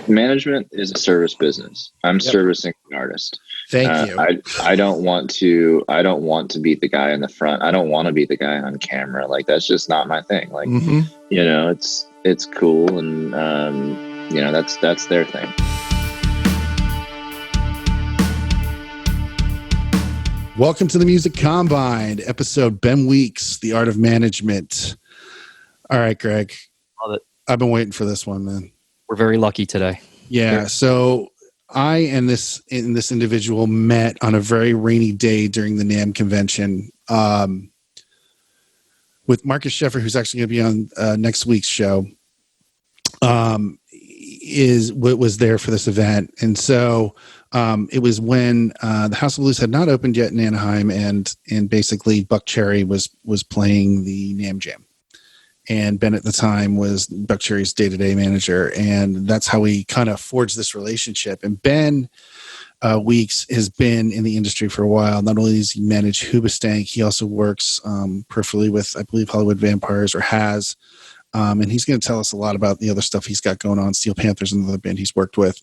Management is a service business. I'm servicing an artist. Thank you. I don't want to be the guy in the front. I don't want to be the guy on camera. Like, that's just not my thing. Like, you know, it's cool. And, you know, that's their thing. Welcome to the Music Combine episode, Ben Weeks, The Art of Management. All right, Greg. Love it. I've been waiting for this one, man. We're very lucky today. Yeah. So I and this individual met on a very rainy day during the NAMM convention with Marcus Scheffer, who's actually going to be on next week's show. Was there for this event, and so it was when the House of Blues had not opened yet in Anaheim, and basically Buck Cherry was playing the NAMM Jam. And Ben at the time was Buck Cherry's day-to-day manager. And that's how we kind of forged this relationship. And Ben Weeks has been in the industry for a while. Not only does he manage Hoobastank, he also works peripherally with, I believe, Hollywood Vampires, or has. And he's going to tell us a lot about the other stuff he's got going on. Steel Panther's another band he's worked with.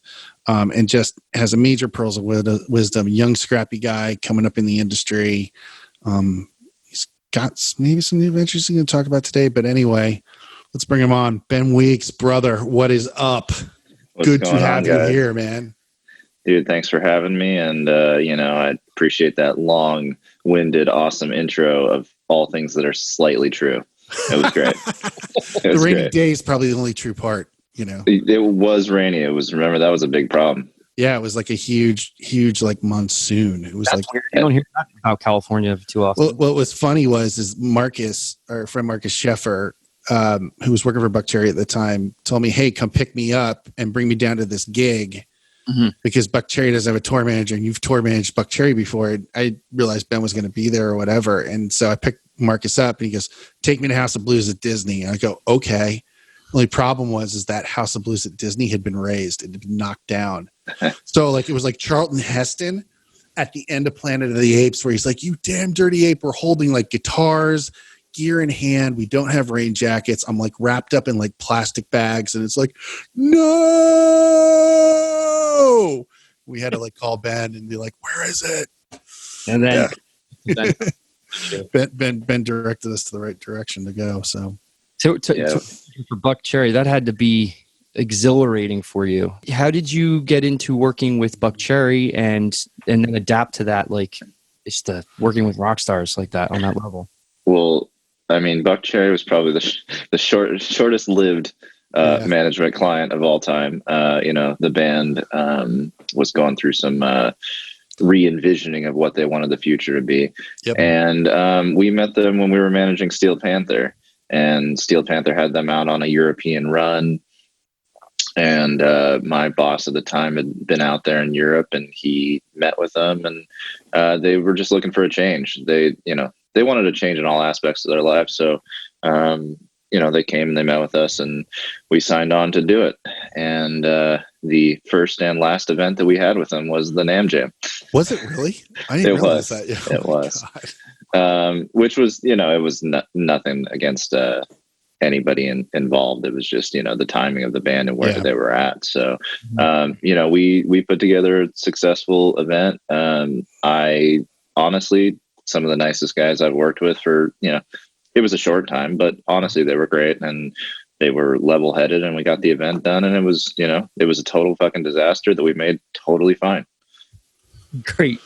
And just has a major pearls of wisdom. Young, scrappy guy coming up in the industry. Got maybe some new ventures he's going to talk about today, but anyway, let's bring him on. Ben Weeks, brother, what is up? Good to have you here, man. Dude, thanks for having me, and you know, I appreciate that long-winded, awesome intro of all things that are slightly true. It was great. The rainy day is probably the only true part, you know. It was rainy. Remember, that was a big problem. Yeah, it was like a huge like monsoon. It was That's like weird. You don't hear that about California too often. Well, what was funny was Marcus, our friend Marcus Scheffer, who was working for Buck Cherry at the time, told me, "Hey, come pick me up and bring me down to this gig," because Buck Cherry doesn't have a tour manager, and you've tour managed Buck Cherry before. And I realized Ben was going to be there or whatever, and so I picked Marcus up, and he goes, "Take me to House of Blues at Disney." And I go, "Okay." The only problem was that House of Blues at Disney had been razed; it had been knocked down. So like it was like Charlton Heston at the end of Planet of the Apes, where he's like, "You damn dirty ape, we're holding like guitars, gear in hand. We don't have rain jackets. I'm like wrapped up in like plastic bags." And it's like, no, we had to like call Ben and be like, "Where is it?" And then Ben directed us to the right direction to go. So for Buck Cherry, that had to be exhilarating for you. How did you get into working with Buck Cherry and then adapt to that, like just working with rock stars like that on that level? Well, I mean, Buck Cherry was probably the shortest lived management client of all time. You know, the band was going through some re-envisioning of what they wanted the future to be. Yep. And we met them when we were managing Steel Panther. And Steel Panther had them out on a European run. And my boss at the time had been out there in Europe, and he met with them, and they were just looking for a change. They wanted a change in all aspects of their lives. So, you know, they came and they met with us, and we signed on to do it. And the first and last event that we had with them was the NAMM Jam. Was it really? I didn't realize that. Yeah. It was. Which was, you know, it was nothing against anybody involved. It was just, you know, the timing of the band and where they were at. So, you know, we put together a successful event. I honestly, some of the nicest guys I've worked with for, you know, it was a short time, but honestly, they were great, and they were level headed, and we got the event done, and it was, you know, it was a total fucking disaster that we made totally fine. Great.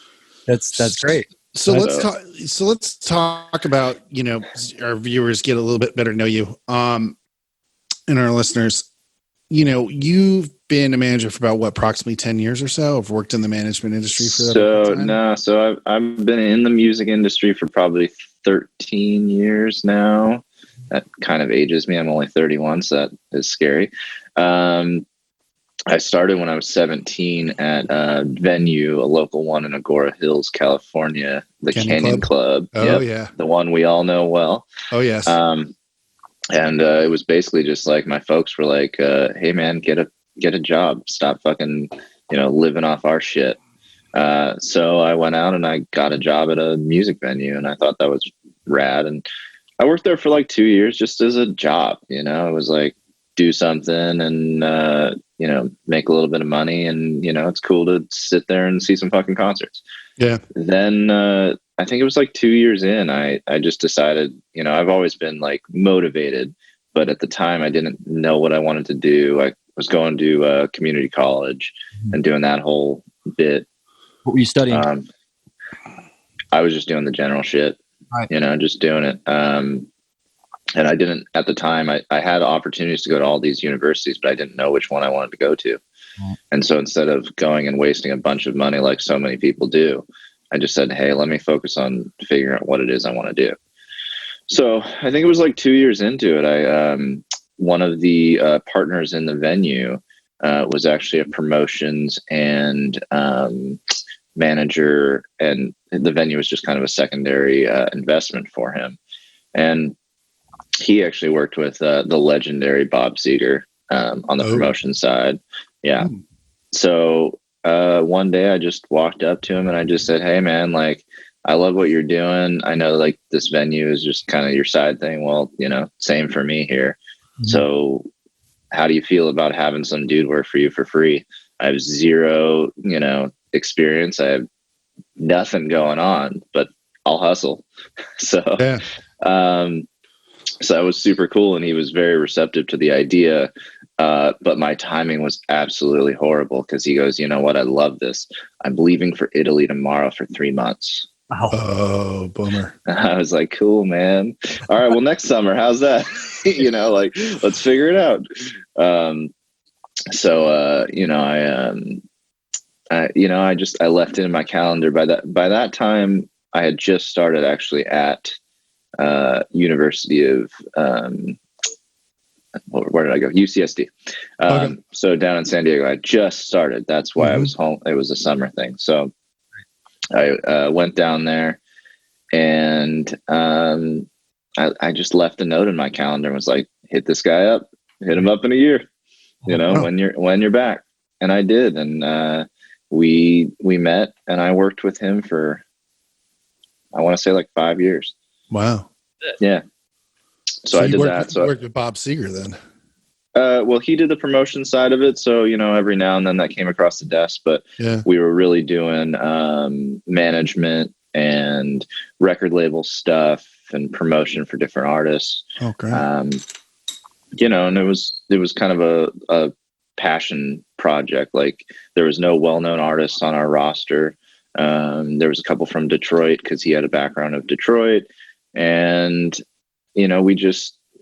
That's great. So let's talk about, you know, our viewers get a little bit better to know you, and our listeners. You know, you've been a manager for about approximately 10 years or so. I've worked in the management industry for that time. So I've been in the music industry for probably 13 years now. That kind of ages me. I'm only 31, so that is scary. I started when I was 17 at a venue, a local one in Agora Hills, California, the Canyon Club. Oh, yeah. The one we all know well. Oh, yes. And it was basically just like my folks were like, hey, man, get a job. Stop fucking, you know, living off our shit. So I went out and I got a job at a music venue, and I thought that was rad. And I worked there for like 2 years just as a job. You know, it was like do something and, make a little bit of money. And, it's cool to sit there and see some fucking concerts. Yeah. Then I think it was like 2 years in, I just decided, I've always been like motivated, but at the time I didn't know what I wanted to do. I was going to community college and doing that whole bit. What were you studying? I was just doing the general shit, right. Just doing it. And I didn't, at the time, I had opportunities to go to all these universities, but I didn't know which one I wanted to go to. Right. And so instead of going and wasting a bunch of money like so many people do, I just said, hey, let me focus on figuring out what it is I want to do. So I think it was like 2 years into it. One of the partners in the venue was actually a promotions and manager, and the venue was just kind of a secondary investment for him. And he actually worked with the legendary Bob Seger on the promotion side. Yeah. So one day I just walked up to him and I just said, hey man, like, I love what you're doing. I know like this venue is just kind of your side thing. Well, same for me here. Mm-hmm. So how do you feel about having some dude work for you for free? I have zero, experience. I have nothing going on, but I'll hustle. So, yeah. So that was super cool. And he was very receptive to the idea. But my timing was absolutely horrible because he goes, you know what? I love this. I'm leaving for Italy tomorrow for 3 months. Oh, bummer. I was like, cool, man. All right. Well, next summer, how's that? Let's figure it out. I left it in my calendar. By that time, I had just started actually at University of where did I go? UCSD. Okay. So down in San Diego, I just started. That's why I was home. It was a summer thing. So I went down there, and I just left a note in my calendar and was like, hit this guy up, hit him up in a year, when you're back. And I did. And we met, and I worked with him for, I want to say like 5 years. Wow. Yeah. So I did that. So I worked with Bob Seger then. Well, he did the promotion side of it. So, every now and then that came across the desk, but we were really doing management and record label stuff and promotion for different artists. Okay. And it was kind of a passion project. Like there was no well-known artists on our roster. There was a couple from Detroit because he had a background of Detroit. And,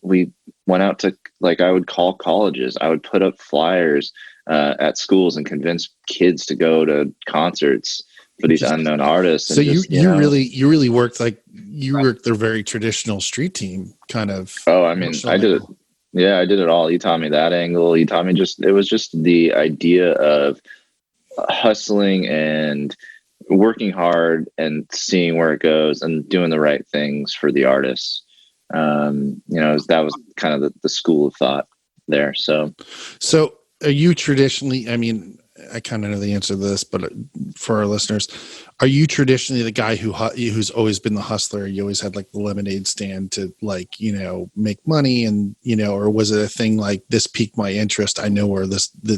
we went out to, like, I would call colleges. I would put up flyers at schools and convince kids to go to concerts for these unknown artists. So you really worked worked their very traditional street team kind of. Oh, I mean, I did it. Yeah, I did it all. He taught me that angle. He taught me it was just the idea of hustling and working hard and seeing where it goes and doing the right things for the artists. That was kind of the school of thought there. So are you traditionally, I mean, I kind of know the answer to this, but for our listeners, are you traditionally the guy who's always been the hustler? You always had like the lemonade stand to make money and, or was it a thing like this piqued my interest? I know where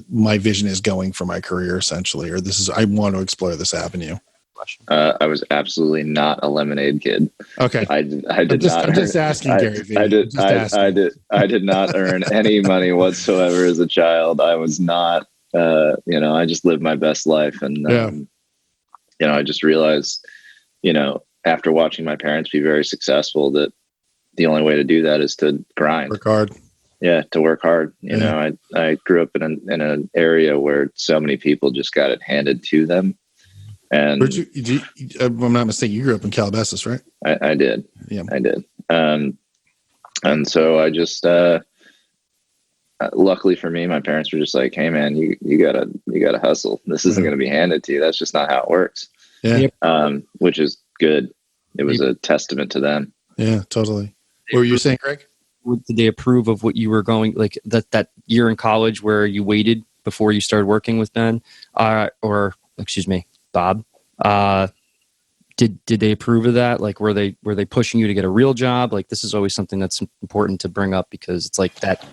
my vision is going for my career essentially, or I want to explore this avenue. I was absolutely not a lemonade kid. Okay. I'm just asking, Gary V. I did not earn any money whatsoever as a child. I was not, I just lived my best life. And, I just realized, after watching my parents be very successful, that the only way to do that is to grind. Work hard. Yeah, to work hard. I grew up in an area where so many people just got it handed to them. And I'm not mistaken, you grew up in Calabasas, right? I did. Yeah, I did. And so I just, luckily for me, my parents were just like, "Hey, man, you gotta hustle. This isn't going to be handed to you. That's just not how it works." Yeah. Which is good. It was a testament to them. Yeah, totally. What were you saying, Greg? Did they approve of what you were going, like that year in college where you waited before you started working with Ben, Bob? Did they approve of that? Like, were they pushing you to get a real job? Like, this is always something that's important to bring up because it's like that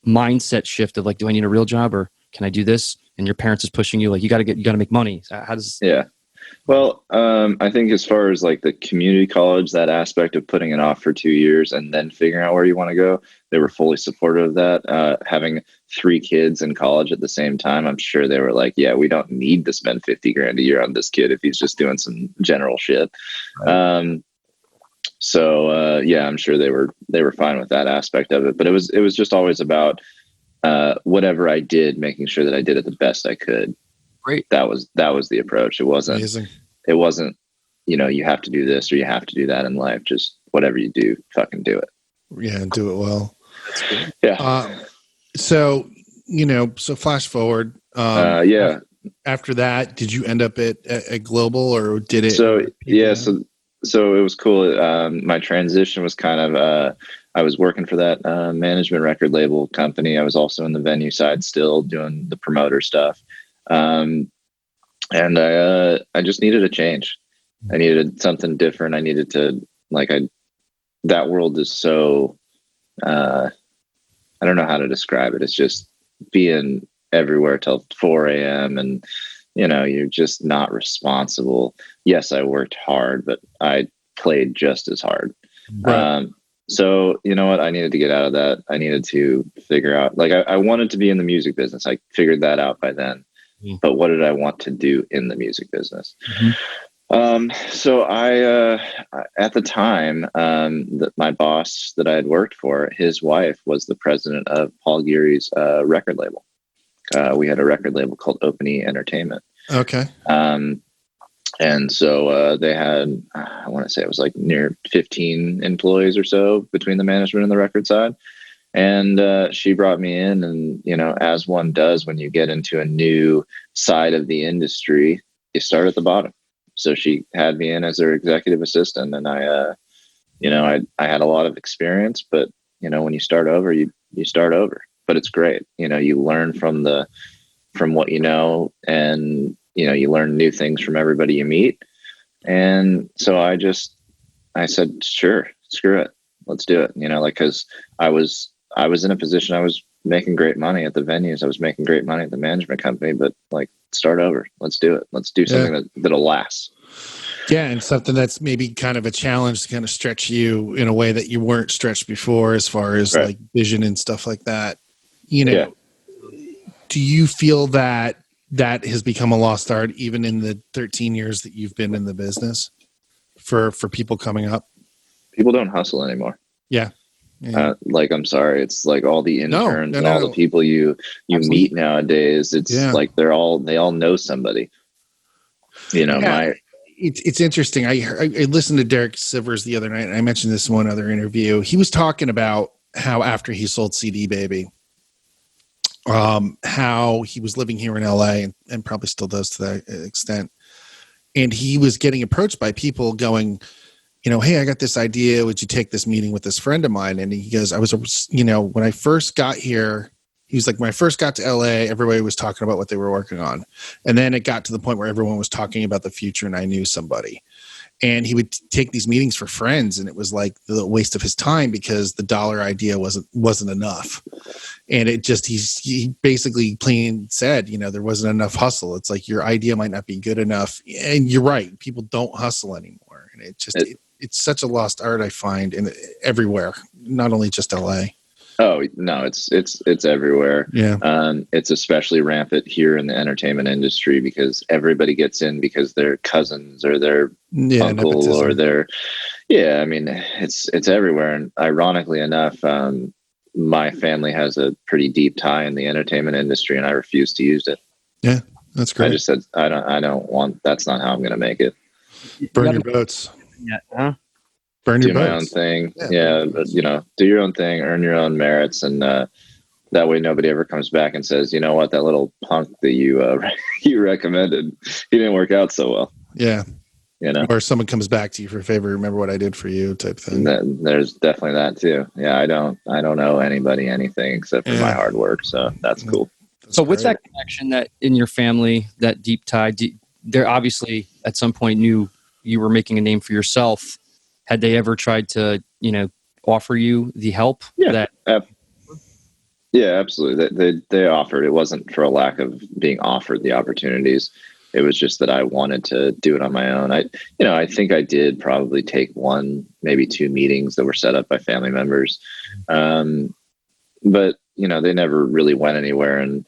mindset shift of like, do I need a real job or can I do this? And your parents is pushing you like, you got to make money. How does? Yeah. Well, I think as far as like the community college, that aspect of putting it off for 2 years and then figuring out where you want to go, they were fully supportive of that. Having 3 kids in college at the same time, I'm sure they were like, yeah, we don't need to spend $50,000 a year on this kid if he's just doing some general shit. Right. Yeah, I'm sure they were fine with that aspect of it, but it was just always about whatever I did, making sure that I did it the best I could. Great. That was the approach. It wasn't, Amazing. It wasn't, you have to do this or you have to do that in life. Just whatever you do, fucking do it. Yeah. And do it well. Yeah. So flash forward. Yeah. After that, did you end up at Global or did it? So it was cool. My transition was kind of, I was working for that management record label company. I was also in the venue side still doing the promoter stuff. And I just needed a change. I needed something different. I needed to that world is so, I don't know how to describe it. It's just being everywhere till 4 a.m. and, you're just not responsible. Yes, I worked hard, but I played just as hard. Right. So you know what? I needed to get out of that. I needed to figure out, I wanted to be in the music business. I figured that out by then. But what did I want to do in the music business? Mm-hmm. So I, at the time, my boss that I had worked for, his wife was the president of Paul Geary's record label. We had a record label called Open E Entertainment. Okay. And so they had, I want to say it was like near 15 employees or so between the management and the record side. And she brought me in and, as one does when you get into a new side of the industry, you start at the bottom. So she had me in as her executive assistant and I had a lot of experience, but, when you start over, you start over, but it's great. You learn from what you know, and, you learn new things from everybody you meet. And so I said, sure, screw it. Let's do it. Cause I was in a position, I was making great money at the venues. I was making great money at the management company, but start over. Let's do it. Let's do something that'll last. Yeah. And something that's maybe kind of a challenge to kind of stretch you in a way that you weren't stretched before, as far as right. Vision and stuff like that. Do you feel that has become a lost art even in the 13 years that you've been in the business for people coming up? People don't hustle anymore. Yeah. Yeah. I'm sorry. It's all the interns and all the people you meet nowadays. It's they all know somebody. It's interesting. I listened to Derek Sivers the other night, and I mentioned this in one other interview. He was talking about how after he sold CD Baby, how he was living here in LA and probably still does to that extent. And he was getting approached by people going, hey, I got this idea. Would you take this meeting with this friend of mine? And he goes, when I first got here, he was like, when I first got to LA, everybody was talking about what they were working on. And then it got to the point where everyone was talking about the future and I knew somebody. And he would take these meetings for friends, and it was like the waste of his time because the dollar idea wasn't enough. And it just, he basically plain said, there wasn't enough hustle. It's like your idea might not be good enough. And you're right. People don't hustle anymore. And it's such a lost art, I find, everywhere, not only just LA. Oh no, it's everywhere. Yeah. It's especially rampant here in the entertainment industry because everybody gets in because their cousins or their uncle nepotism. Or their, I mean, it's everywhere. And ironically enough, my family has a pretty deep tie in the entertainment industry, and I refuse to use it. Yeah, that's great. I just said I don't want. That's not how I'm going to make it. Burn your boats. Yeah. Huh? Burn your boats. Do my own thing. Yeah, but do your own thing, earn your own merits, and that way nobody ever comes back and says, you know what, that little punk that you recommended, he didn't work out so well. Yeah. Or someone comes back to you for a favor, remember what I did for you type thing. There's definitely that too. Yeah, I don't owe anybody anything except for my hard work, so that's cool. So with that connection that in your family, that deep tie, they're obviously at some point knew you were making a name for yourself. Had they ever tried to, offer you the help? Yeah, Yeah, absolutely. They offered. It wasn't for a lack of being offered the opportunities. It was just that I wanted to do it on my own. I think I did probably take one, maybe two meetings that were set up by family members, but they never really went anywhere. And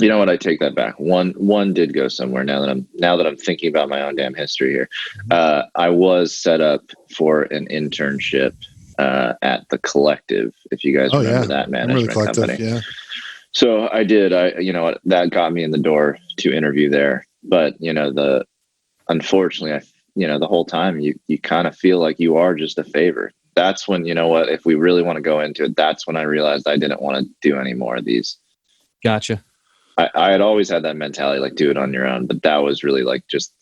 you know what? I take that back. One did go somewhere. Now that I'm thinking about my own damn history here, I was set up for an internship at the Collective. If you guys remember that management company, yeah. So I did. That got me in the door to interview there. But unfortunately, the whole time you kind of feel like you are just a favor. That's when, if we really want to go into it, that's when I realized I didn't want to do any more of these. Gotcha. I had always had that mentality, like do it on your own. But that was really like just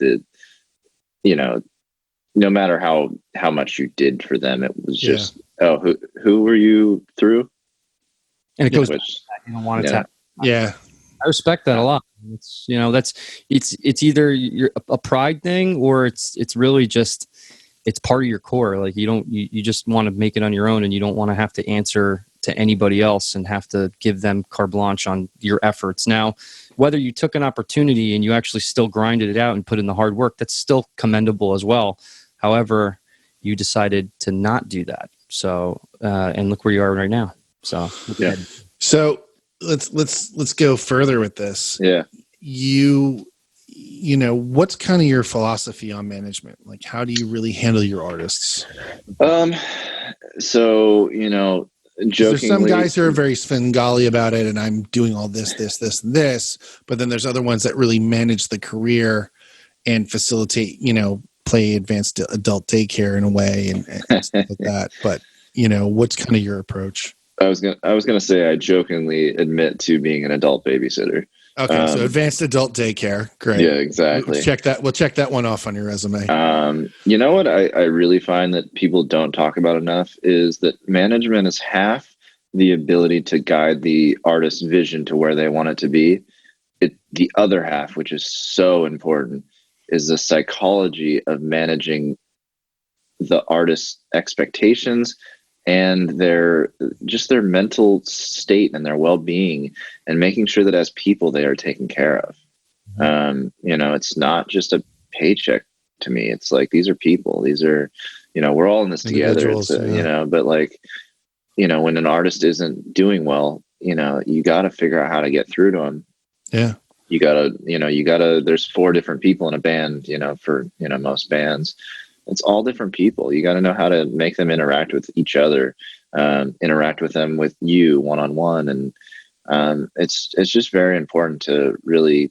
no matter how much you did for them, it was just, who were you through? And it goes back to that, you don't want to tap. Yeah. I respect that a lot. It's, it's either a pride thing, or it's really just, it's part of your core. Like you just want to make it on your own, and you don't want to have to answer to anybody else and have to give them carte blanche on your efforts. Now, whether you took an opportunity and you actually still grinded it out and put in the hard work, that's still commendable as well. However, you decided to not do that. So, and look where you are right now. So, yeah. So let's go further with this. Yeah. What's kind of your philosophy on management? Like, how do you really handle your artists? So, jokingly, there's some guys who are very Svengali about it, and I'm doing all this, and this, but then there's other ones that really manage the career and facilitate, play advanced adult daycare in a way and stuff like that. But, what's kind of your approach? I was gonna say I jokingly admit to being an adult babysitter. Okay, so advanced adult daycare, great. Yeah, exactly. We'll check that one off on your resume. You know what I really find that people don't talk about enough is that management is half the ability to guide the artist's vision to where they want it to be. The other half, which is so important, is the psychology of managing the artist's expectations and their mental state and their well-being, and making sure that as people they are taken care of. It's not just a paycheck to me. It's like, these are people. These are, we're all in this together. But like, when an artist isn't doing well, you got to figure out how to get through to them. Yeah. You gotta, there's 4 different people in a band, for, most bands. It's all different people. You got to know how to make them interact with each other, interact with them with you one-on-one. And it's just very important to really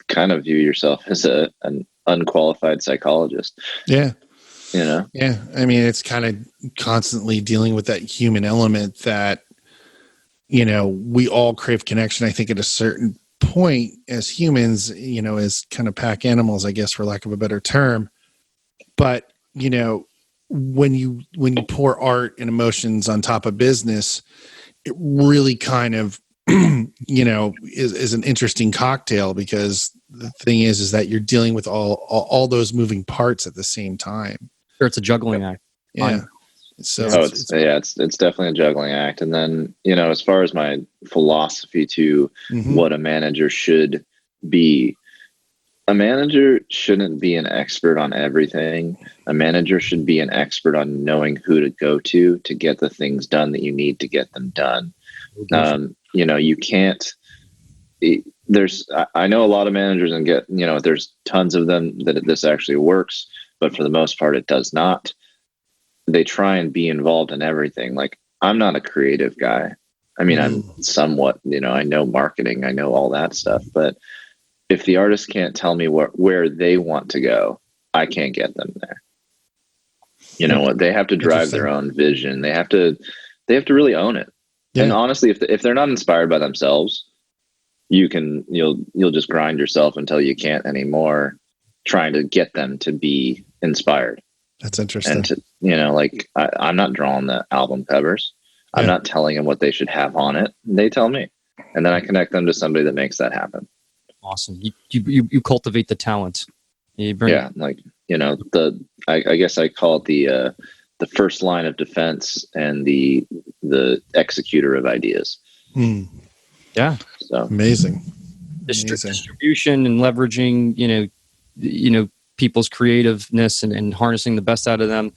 kind of view yourself as an unqualified psychologist. Yeah. Yeah. I mean, it's kind of constantly dealing with that human element that, we all crave connection. I think at a certain point as humans, as kind of pack animals, I guess, for lack of a better term. But, when you pour art and emotions on top of business, it really kind of, is an interesting cocktail, because the thing is that you're dealing with all those moving parts at the same time. Sure, it's a juggling act. Yeah. So it's definitely a juggling act. And then, as far as my philosophy to what a manager should be, a manager shouldn't be an expert on everything. A manager should be an expert on knowing who to go to get the things done that you need to get them done. You can't, I know a lot of managers, and there's tons of them that this actually works, but for the most part, it does not. They try and be involved in everything. Like, I'm not a creative guy. I mean, I'm somewhat, I know marketing, I know all that stuff, but if the artist can't tell me where they want to go, I can't get them there. What? They have to drive their own vision. They have to really own it. Yeah. And honestly, if they're not inspired by themselves, you'll just grind yourself until you can't anymore, trying to get them to be inspired. That's interesting. And to, I'm not drawing the album covers. I'm not telling them what they should have on it. They tell me, and then I connect them to somebody that makes that happen. Awesome. You cultivate the talent. I guess I call it the the first line of defense and the executor of ideas. Yeah. So Amazing. Distribution and leveraging, people's creativeness and harnessing the best out of them,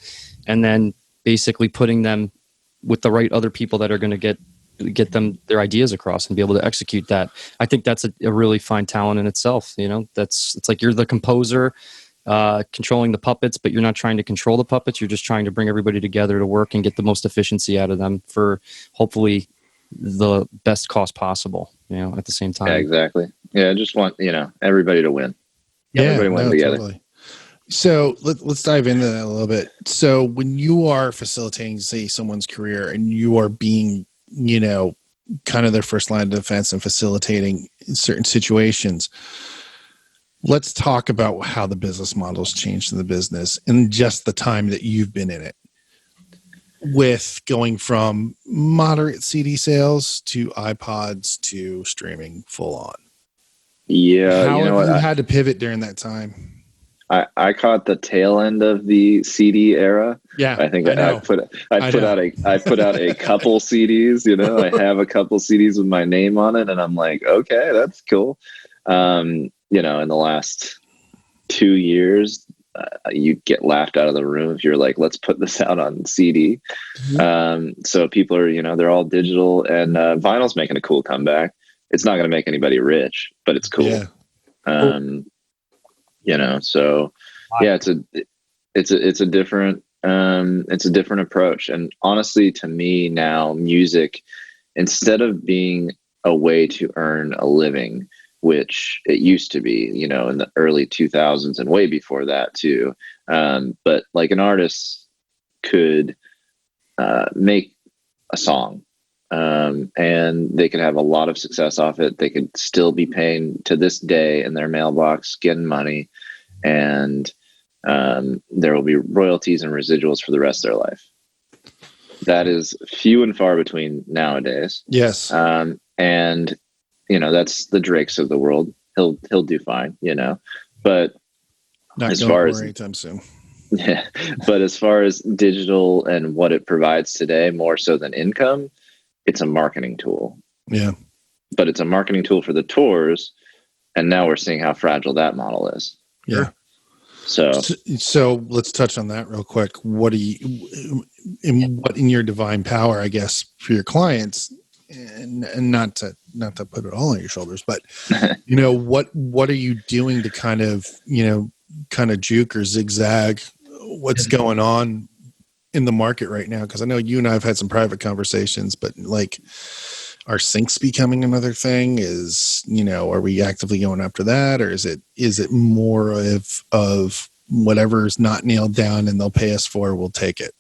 and then basically putting them with the right other people that are going to get them their ideas across and be able to execute that. I think that's a really fine talent in itself. It's like you're the composer, controlling the puppets, but you're not trying to control the puppets. You're just trying to bring everybody together to work and get the most efficiency out of them for hopefully the best cost possible, at the same time. Yeah, exactly. Yeah. I just want, everybody to win. Everybody win together. Totally. So let's dive into that a little bit. So when you are facilitating, say, someone's career and you are being, kind of their first line of defense and facilitating in certain situations, let's talk about how the business model's changed in the business in just the time that you've been in it, with going from moderate CD sales to iPods to streaming full on. Yeah. How have you had to pivot during that time? I caught the tail end of the CD era. Yeah, I think I put out a couple CDs. I have a couple CDs with my name on it, and I'm like, okay, that's cool. In the last 2 years, you get laughed out of the room if you're like, let's put this out on CD. So people are, they're all digital, and vinyl's making a cool comeback. It's not going to make anybody rich, but it's cool. Yeah. So yeah, it's a different approach. And honestly, to me now, music, instead of being a way to earn a living, which it used to be, in the early 2000s and way before that too. But like an artist could make a song, and they could have a lot of success off it. They could still be paying to this day in their mailbox, getting money, and there will be royalties and residuals for the rest of their life. That is few and far between nowadays. Yes. And that's the Drakes of the world. He'll do fine, but not as far as anytime soon. Yeah. But as far as digital and what it provides today, more so than income, it's a marketing tool. Yeah. But it's a marketing tool for the tours. And now we're seeing how fragile that model is. Yeah. So let's touch on that real quick. What in your divine power, I guess, for your clients, and not to put it all on your shoulders, but what are you doing to kind of juke or zigzag what's going on in the market right now? Because I know you and I have had some private conversations, but like, are syncs becoming another thing? Are we actively going after that, or is it more of whatever's not nailed down and they'll pay us for, we'll take it?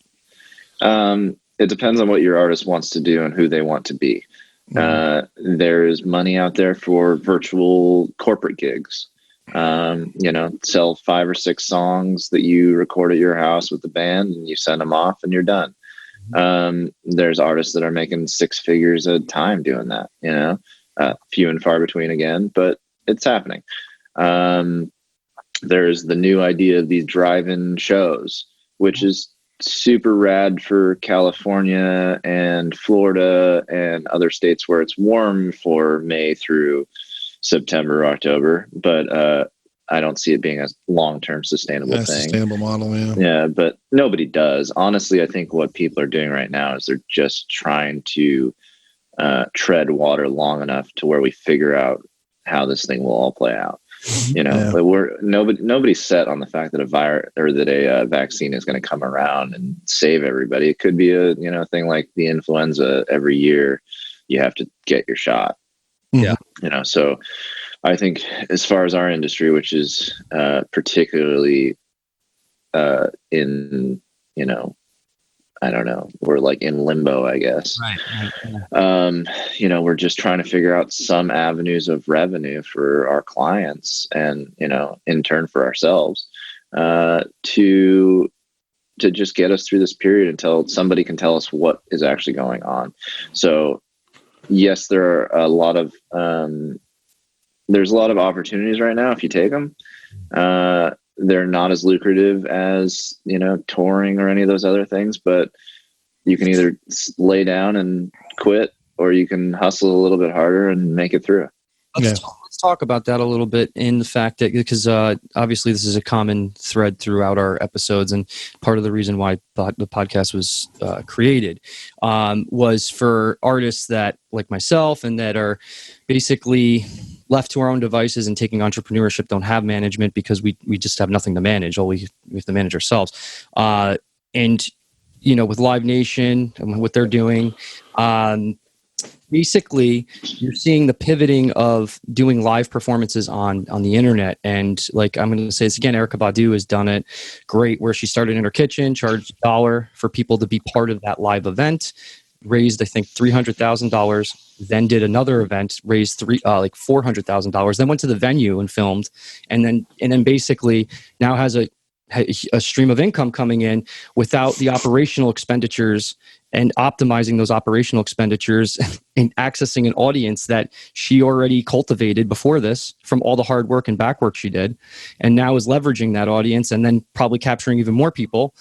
It depends on what your artist wants to do and who they want to be. There's money out there for virtual corporate gigs. Sell 5 or 6 songs that you record at your house with the band, and you send them off and you're done. There's artists that are making 6 figures a time doing that, few and far between again, but it's happening. There's the new idea of these drive-in shows, which is super rad for California and Florida and other states where it's warm for May through September, October, but I don't see it being a long-term sustainable thing. Sustainable model, yeah. Yeah, but nobody does. Honestly, I think what people are doing right now is they're just trying to tread water long enough to where we figure out how this thing will all play out. But nobody's set on the fact that a vaccine is going to come around and save everybody. It could be a thing like the influenza. Every year you have to get your shot. Yeah. So I think as far as our industry, which is particularly in, I don't know, we're like in limbo, I guess. Right. We're just trying to figure out some avenues of revenue for our clients and, in turn for ourselves, to just get us through this period until somebody can tell us what is actually going on. So yes, there's a lot of opportunities right now if you take them. they're not as lucrative as, you know, touring or any of those other things, but you can either lay down and quit, or you can hustle a little bit harder and make it through. Let's talk about that a little bit, in the fact that, because obviously this is a common thread throughout our episodes, and part of the reason why the podcast was created was for artists that, like myself, and that are basically left to our own devices and taking entrepreneurship, don't have management because we just have nothing to manage. We have to manage ourselves. And, you know, with Live Nation and what they're doing, basically you're seeing the pivoting of doing live performances on the internet. And like, I'm going to say this again, Erykah Badu has done it great, where she started in her kitchen, charged $1 for people to be part of that live event, raised, I think, $300,000, then did another event, raised like $400,000, then went to the venue and filmed, and then basically now has a stream of income coming in without the operational expenditures, and optimizing those operational expenditures and accessing an audience that she already cultivated before this from all the hard work and back work she did, and now is leveraging that audience and then probably capturing even more people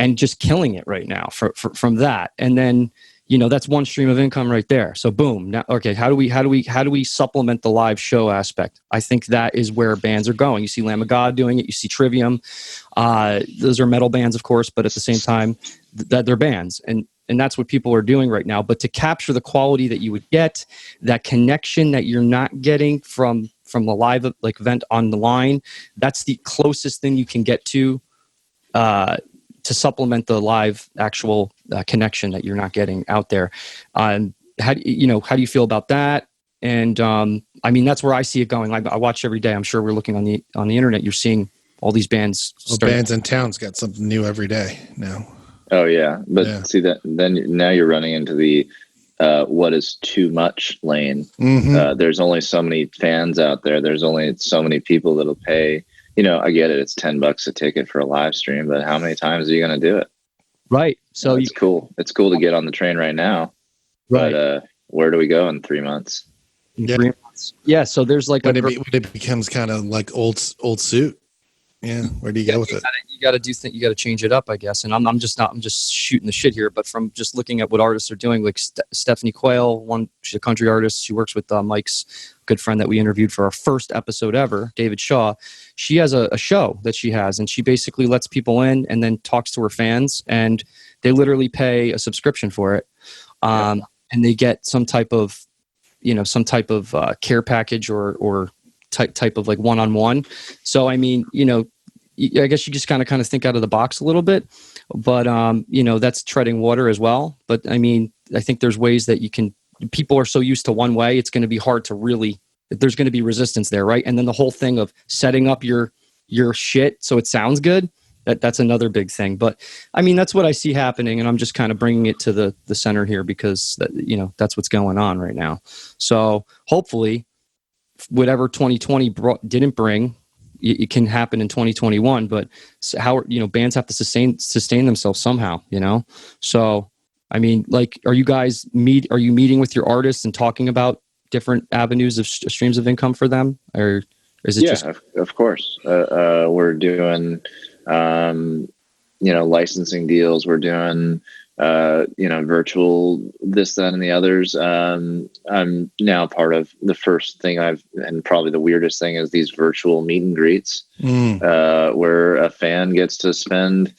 and just killing it right now from that. And then, you know, that's one stream of income right there. So boom. Now, okay, how do we supplement the live show aspect? I think that is where bands are going. You see Lamb of God doing it. You see Trivium. Those are metal bands, of course, but at the same time, that they're bands, and that's what people are doing right now. But to capture the quality that you would get, that connection that you're not getting from the live like event on the line, that's the closest thing you can get to supplement the live actual connection that you're not getting out there. How do you feel about that? And I mean, that's where I see it going. I watch every day. I'm sure we're looking on the internet. You're seeing all these bands. Bands in town's got something new every day now. Oh yeah, but see that then now you're running into the what is too much lane. Mm-hmm. There's only so many fans out there. There's only so many people that'll pay. You know, I get it. It's $10 a ticket for a live stream, but how many times are you going to do it? Right. So it's cool. It's cool to get on the train right now. Right. But where do we go in 3 months? Yeah. 3 months. Yeah. So there's like when it becomes kind of like old suit. Yeah. Where do you go with it? You got to you got to change it up, I guess. And I'm just shooting the shit here, but from just looking at what artists are doing, like Stephanie Quayle, she's a country artist. She works with Mike's good friend that we interviewed for our first episode ever, David Shaw. She has a show that she has, and she basically lets people in and then talks to her fans, and they literally pay a subscription for it. And they get some type of care package or type of like one-on-one. So, I mean, you know, I guess you just kind of think out of the box a little bit, but, you know, that's treading water as well. But I mean, I think there's ways that people are so used to one way, it's going to be hard to really, there's going to be resistance there. Right. And then the whole thing of setting up your shit so it sounds good, that's another big thing. But I mean, that's what I see happening, and I'm just kind of bringing it to the center here because you know, that's what's going on right now. So hopefully whatever 2020 didn't bring, it can happen in 2021. But how, you know, bands have to sustain themselves somehow, you know? So, I mean, like, are you meeting with your artists and talking about different avenues of streams of income for them? Or is it of course. We're doing, you know, licensing deals. We're doing, you know, virtual this, that, and the others. I'm now part of the first thing and probably the weirdest thing is these virtual meet and greets, where a fan gets to spend,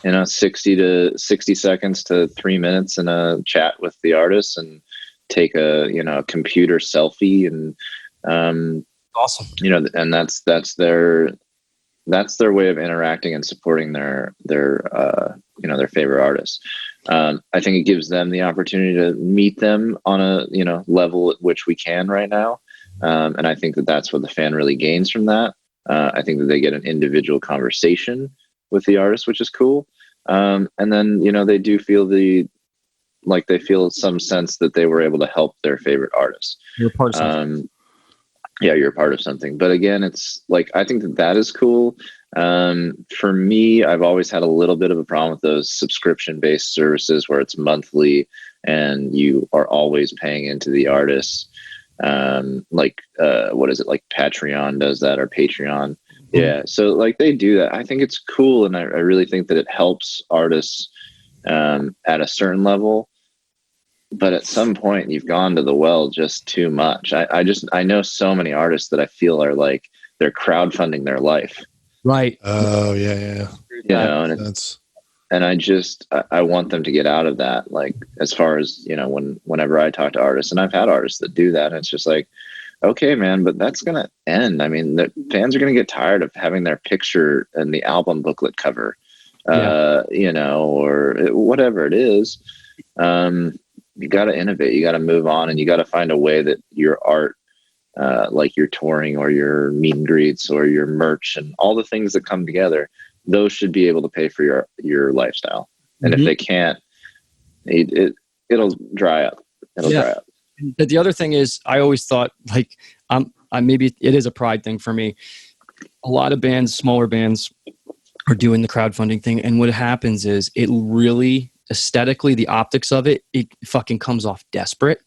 you know, 60 seconds to 3 minutes in a chat with the artist and take a, you know, computer selfie. And, awesome. You know, and that's their way of interacting and supporting their you know, their favorite artists. I think it gives them the opportunity to meet them on a, you know, level at which we can right now. And I think that's what the fan really gains from that. I think that they get an individual conversation with the artist, which is cool. And then, you know, they do feel they feel some sense that they were able to help their favorite artist. You're part of something. Yeah, you're a part of something. But again, it's like, I think that is cool. For me, I've always had a little bit of a problem with those subscription-based services where it's monthly and you are always paying into the artist. What is it, like Patreon does that, or Patreon. Yeah. So like they do that. I think it's cool. And I really think that it helps artists at a certain level. But at some point you've gone to the well just too much. I know so many artists that I feel are like, they're crowdfunding their life. Right. Oh yeah. You know, and I want them to get out of that. Like, as far as, you know, whenever I talk to artists, and I've had artists that do that, and it's just like, okay, man, but that's going to end. I mean, the fans are going to get tired of having their picture in the album booklet cover, you know, or whatever it is. You got to innovate, you got to move on, and you got to find a way that your art, like your touring or your meet and greets or your merch and all the things that come together, those should be able to pay for your lifestyle. And if they can't, it'll dry up. It'll dry up. But the other thing is, I always thought, like, maybe it is a pride thing for me. A lot of bands, smaller bands, are doing the crowdfunding thing, and what happens is, it really, aesthetically, the optics of it fucking comes off desperate.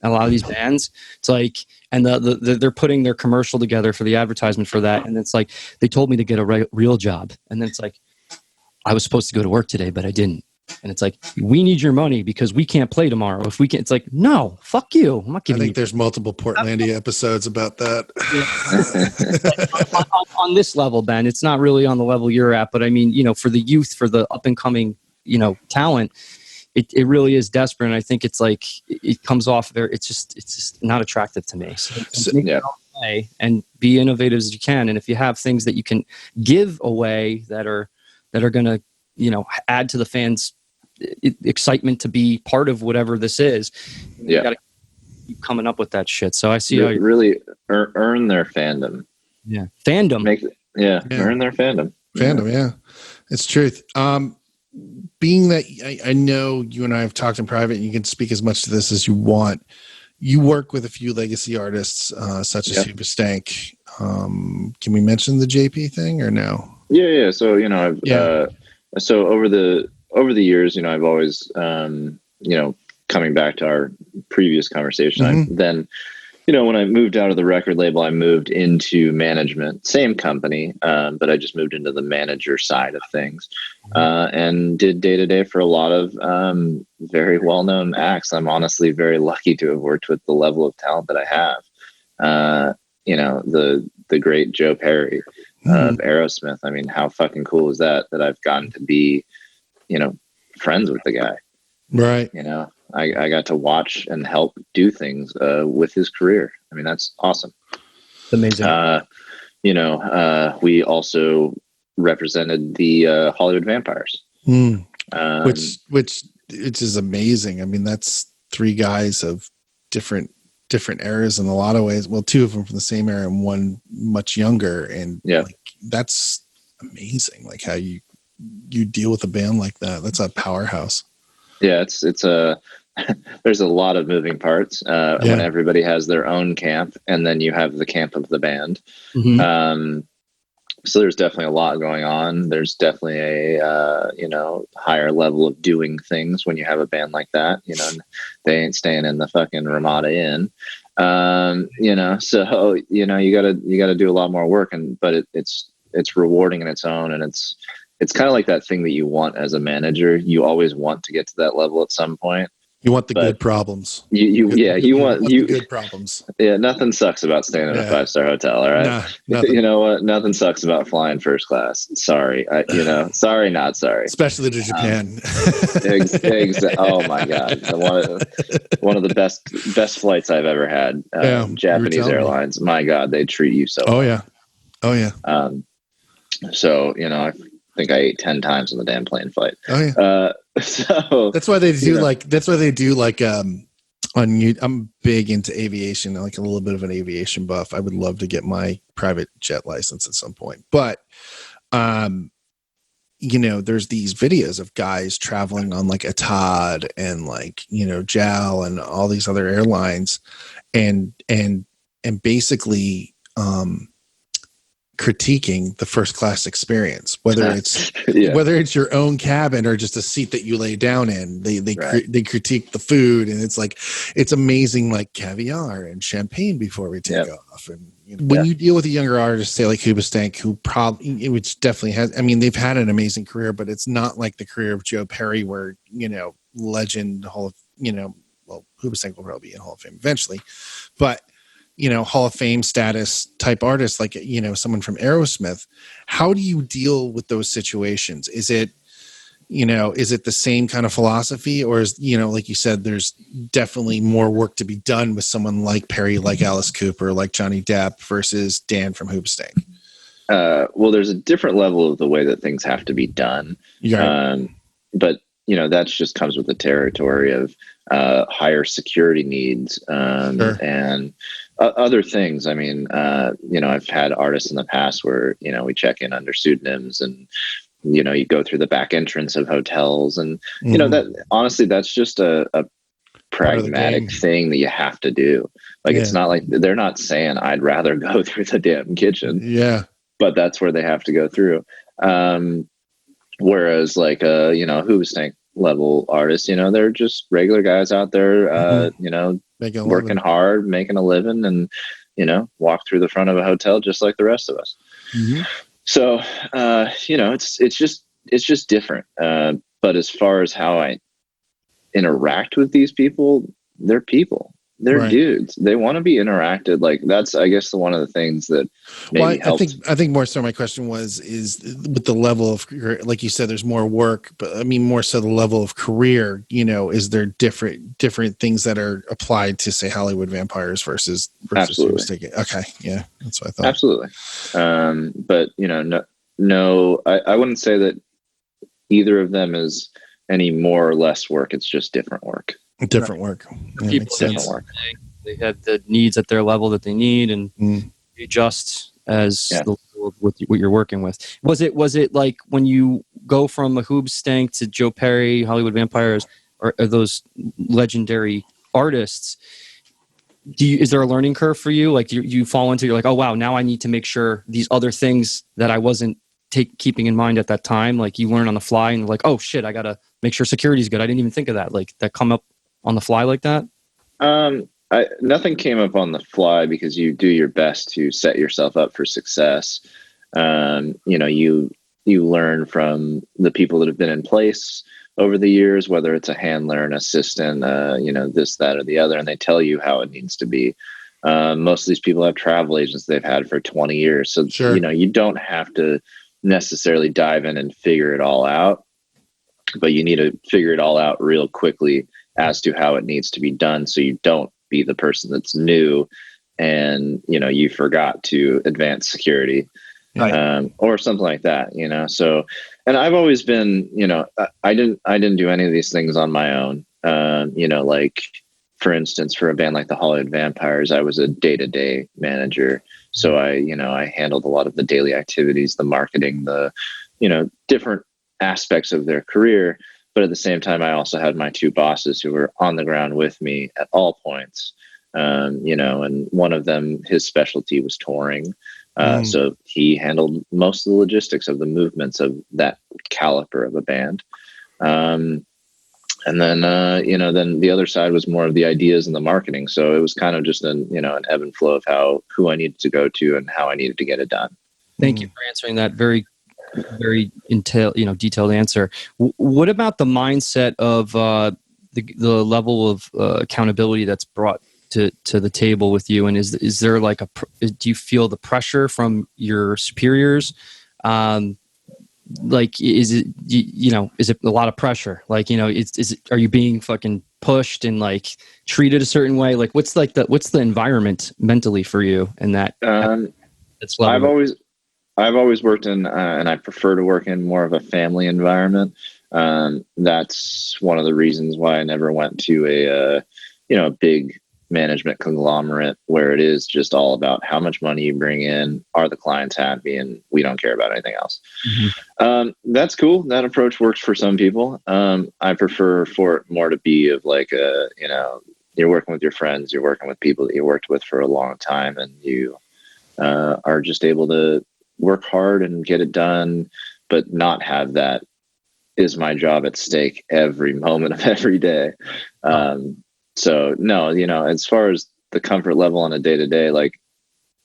A lot of these bands, it's like, and they're putting their commercial together for the advertisement for that, and it's like, they told me to get a real job, and then it's like, I was supposed to go to work today, but I didn't. And it's like, we need your money because we can't play tomorrow. If we can't, it's like, no, fuck you. I'm not giving you. I think there's multiple Portlandia episodes about that. on this level, Ben, it's not really on the level you're at, but I mean, you know, for the youth, for the up and coming, you know, talent, it really is desperate. And I think it's like, it comes off there. It's just not attractive to me. So make it away and be innovative as you can. And if you have things that you can give away that are going to, you know, add to the fans' excitement to be part of whatever this is, you got to keep coming up with that shit. So I see how you really earn their fandom. Yeah. Fandom. Earn their fandom. Yeah. It's truth. Being that I know you and I have talked in private, and you can speak as much to this as you want. You work with a few legacy artists, such as Hoobastank. Can we mention the JP thing or no? Yeah. So, you know, so over the years, you know, I've always, you know, coming back to our previous conversation, then, you know, when I moved out of the record label, I moved into management, same company, but I just moved into the manager side of things, and did day-to-day for a lot of very well-known acts. I'm honestly very lucky to have worked with the level of talent that I have. You know, the great Joe Perry of Aerosmith. I mean, how fucking cool is that I've gotten to be, you know, friends with the guy. Right. You know, I got to watch and help do things with his career. I mean, that's awesome. Amazing. You know, we also represented the Hollywood Vampires. Which is amazing. I mean, that's three guys of different eras in a lot of ways. Well, two of them from the same era and one much younger. And like, that's amazing. Like how you deal with a band like that. That's a powerhouse. Yeah, it's there's a lot of moving parts when everybody has their own camp, and then you have the camp of the band. So there's definitely a lot going on. There's definitely a you know, higher level of doing things when you have a band like that. You know, they ain't staying in the fucking Ramada Inn. You know, so you know, you gotta do a lot more work, but it's rewarding in its own, and it's kind of like that thing that you want as a manager. You always want to get to that level at some point. You want the good problems. You want the good problems. Yeah, nothing sucks about staying in a 5-star hotel. All right, you know what? Nothing sucks about flying first class. Sorry, you know, sorry, not sorry. Especially to Japan. Oh my god, one of the best flights I've ever had. Japanese Airlines. My god, they treat you so. Oh yeah. So you know, I think I ate 10 times on the damn plane flight. Oh yeah. So that's why they do I'm big into aviation, like a little bit of an aviation buff. I would love to get my private jet license at some point. But you know, there's these videos of guys traveling on like Etihad and like, you know, JAL and all these other airlines and basically critiquing the first class experience, whether it's your own cabin or just a seat that you lay down in. They critique the food, and it's like, it's amazing, like caviar and champagne before we take off, and When you deal with a younger artist, say like Hoobastank, who probably, which definitely has, I mean, they've had an amazing career, but it's not like the career of Joe Perry, where, legend, Hall of, well, Hoobastank will probably be in Hall of Fame eventually, but, Hall of Fame status type artists, like, someone from Aerosmith. How do you deal with those situations? Is it the same kind of philosophy, or is, like you said, there's definitely more work to be done with someone like Perry, like Alice Cooper, like Johnny Depp versus Dan from Hoobastank? Well, there's a different level of the way that things have to be done. Right. But, that just comes with the territory of higher security needs Sure. and other things. I mean, I've had artists in the past where, we check in under pseudonyms, and you go through the back entrance of hotels, and that honestly, that's just a pragmatic thing that you have to do. Like, it's not like they're not saying I'd rather go through the damn kitchen. Yeah. But that's where they have to go through. Whereas like Hoobastank level artists, they're just regular guys out there, working hard, making a living, and walk through the front of a hotel just like the rest of us. Mm-hmm. So, it's just different. But as far as how I interact with these people, they're people. They're right. dudes. They want to be interacted. Like, that's, I guess, one of the things that maybe helps. I think more so my question is with the level of, like you said, there's more work, but I mean, more so the level of career, is there different things that are applied to, say, Hollywood Vampires versus Absolutely. Okay. Yeah. That's what I thought. Absolutely. But no, I wouldn't say that either of them is any more or less work. It's just different work. Different work. Yeah, people different work. They have the needs at their level that they need, and adjust as the level of what you're working with. Was it like when you go from a Hoobastank to Joe Perry, Hollywood Vampires, or those legendary artists? Is there a learning curve for you? Like you fall into, you're like, oh wow, now I need to make sure these other things that I wasn't keeping in mind at that time. Like, you learn on the fly, and like, oh shit, I gotta make sure security's good. I didn't even think of that. Like, that come up on the fly like that? Nothing came up on the fly, because you do your best to set yourself up for success. You learn from the people that have been in place over the years, whether it's a handler, an assistant, this, that, or the other, and they tell you how it needs to be. Most of these people have travel agents they've had for 20 years. So, sure. You don't have to necessarily dive in and figure it all out, but you need to figure it all out real quickly as to how it needs to be done, so you don't be the person that's new and you forgot to advance security, right. Or something like that. So, and I've always been, I didn't do any of these things on my own. Like, for instance, for a band like the Hollywood Vampires, I was a day-to-day manager. So I handled a lot of the daily activities, the marketing, the different aspects of their career. But at the same time, I also had my two bosses who were on the ground with me at all points. And one of them, his specialty was touring. So he handled most of the logistics of the movements of that caliber of a band. And then the other side was more of the ideas and the marketing. So it was kind of just an ebb and flow of who I needed to go to and how I needed to get it done. Thank you for answering that very detailed answer. What about the mindset of the level of accountability that's brought to the table with you? And is there like do you feel the pressure from your superiors? Like, is it a lot of pressure? Like, are you being fucking pushed and like treated a certain way? Like, what's the environment mentally for you in that? I've always worked in, and I prefer to work in more of a family environment. That's one of the reasons why I never went to a big management conglomerate where it is just all about how much money you bring in, are the clients happy, and we don't care about anything else. Mm-hmm. That's cool. That approach works for some people. I prefer for it more to be of like you're working with your friends, you're working with people that you worked with for a long time, and you are just able to work hard and get it done, but not have that is my job at stake every moment of every day. So no, as far as the comfort level on a day-to-day, like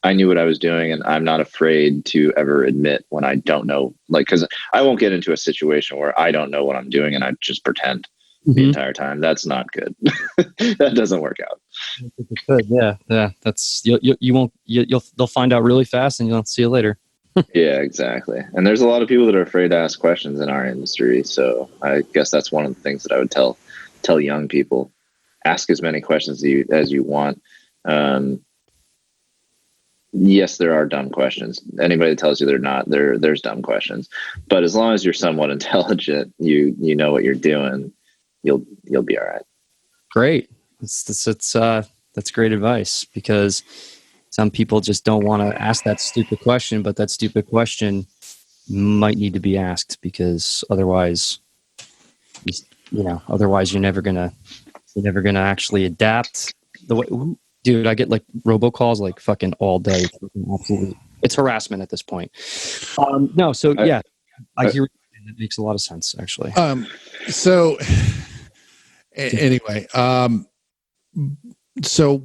I knew what I was doing, and I'm not afraid to ever admit when I don't know, like, because I won't get into a situation where I don't know what I'm doing and I just pretend the entire time. That's not good. That doesn't work out. Good. Yeah. That's they'll find out really fast, and you'll see you later. Yeah, exactly. And there's a lot of people that are afraid to ask questions in our industry. So I guess that's one of the things that I would tell young people: ask as many questions as you want. Yes, there are dumb questions. Anybody that tells you they're not, there's dumb questions. But as long as you're somewhat intelligent, you know what you're doing, you'll be all right. Great. That's great advice, because some people just don't want to ask that stupid question, but that stupid question might need to be asked, because otherwise you're never gonna actually adapt the way. Dude, I get like robocalls like fucking all day. It's harassment at this point. No, so yeah, I hear it. It makes a lot of sense, actually. So anyway, so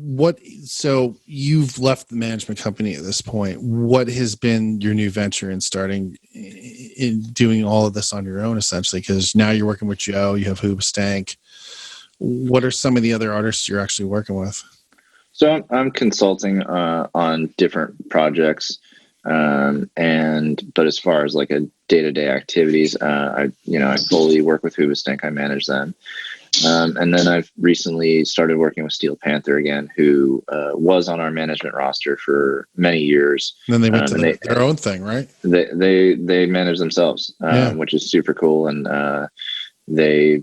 you've left the management company at this point. What has been your new venture in starting in doing all of this on your own, essentially? Because now you're working with Joe, you have Hoobastank. What are some of the other artists you're actually working with? So I'm consulting on different projects, but as far as like a day-to-day activities, I fully work with Hoobastank. I manage them, and then I've recently started working with Steel Panther again, who was on our management roster for many years. And then they went to their own thing, right? They manage themselves, which is super cool, and they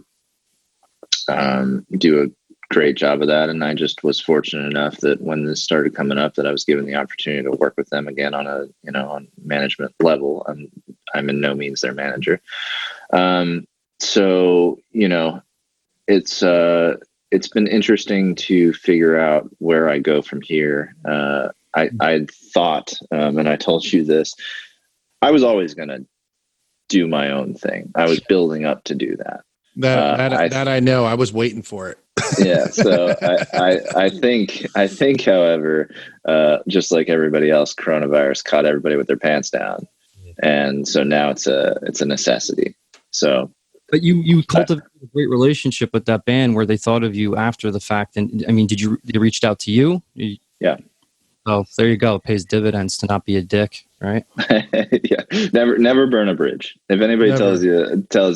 do a great job of that. And I just was fortunate enough that when this started coming up, that I was given the opportunity to work with them again on on management level. I'm in no means their manager. So it's been interesting to figure out where I go from here. I thought, and I told you this, I was always going to do my own thing. I was building up to do that. That I know. I was waiting for it. Yeah. So I think, however, just like everybody else, coronavirus caught everybody with their pants down, and so now it's a necessity. So, but you cultivated a great relationship with that band where they thought of you after the fact. And I mean, they reached out to you? Yeah. Oh, there you go. It pays dividends to not be a dick, right? Yeah. Never burn a bridge. If anybody tells